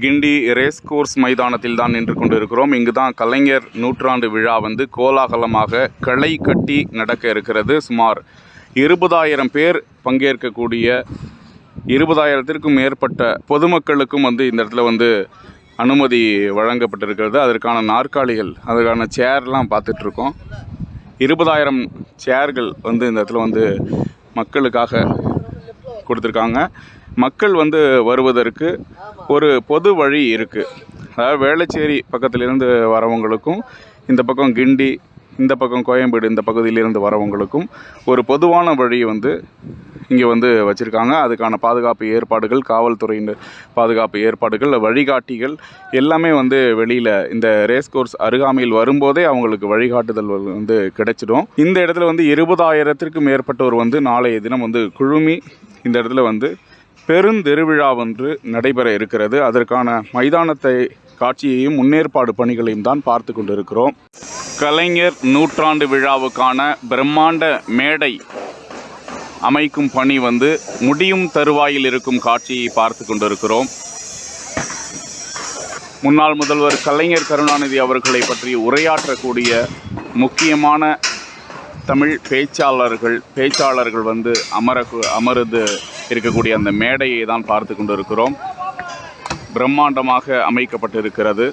கிண்டி race course மைதானத்தில் தான் நின்று கொண்டிருக்கிறோம். இங்கு தான் கலைஞர் நூற்றாண்டு விழா வந்து கோலாகலமாக களை கட்டி நடக்க இருக்கிறது. சுமார் 20,000 பேர் பங்கேற்கக்கூடிய 20,000த்திற்கும் மேற்பட்ட பொதுமக்களுக்கும் வந்து இந்த இடத்துல வந்து அனுமதி வழங்கப்பட்டிருக்கிறது. அதற்கான நாற்காலிகள், அதற்கான சேர்லாம் பார்த்துட்ருக்கோம். 20,000 சேர்கள் வந்து இந்த இடத்துல வந்து மக்களுக்காக கொடுத்துருக்காங்க. மக்கள் வந்து வருவதற்கு ஒரு பொது வழி இருக்குது. அதாவது வேளச்சேரி பக்கத்திலிருந்து வரவங்களுக்கும், இந்த பக்கம் கிண்டி, இந்த பக்கம் கோயம்பேடு இந்த பகுதியிலிருந்து வரவங்களுக்கும் ஒரு பொதுவான வழி வந்து இங்கே வந்து வச்சுருக்காங்க. அதுக்கான பாதுகாப்பு ஏற்பாடுகள், காவல்துறையின் பாதுகாப்பு ஏற்பாடுகள், வழிகாட்டிகள் எல்லாமே வந்து வெளியில் இந்த ரேஸ் கோர்ஸ் அருகாமையில் வரும்போதே அவங்களுக்கு வழிகாட்டுதல் வந்து கிடைச்சிடும். இந்த இடத்துல வந்து 20,000த்திற்கும் மேற்பட்டோர் வந்து நாளைய தினம் வந்து குழுமி இந்த இடத்துல வந்து பெருந்திருவிழா ஒன்று நடைபெற இருக்கிறது. அதற்கான மைதானத்தை காட்சியையும் முன்னேற்பாடு பணிகளையும் தான் பார்த்து கொண்டிருக்கிறோம். கலைஞர் நூற்றாண்டு விழாவுக்கான பிரம்மாண்ட மேடை அமைக்கும் பணி வந்து முடியும் தருவாயில் இருக்கும் காட்சியை பார்த்து கொண்டிருக்கிறோம். முன்னாள் முதல்வர் கலைஞர் கருணாநிதி அவர்களை பற்றி உரையாற்றக்கூடிய முக்கியமான தமிழ் பேச்சாளர்கள் வந்து அமர்ந்து இருக்கக்கூடிய அந்த மேடையை தான் பார்த்து கொண்டிருக்கிறோம். பிரம்மாண்டமாக அமைக்கப்பட்டிருக்கிறது.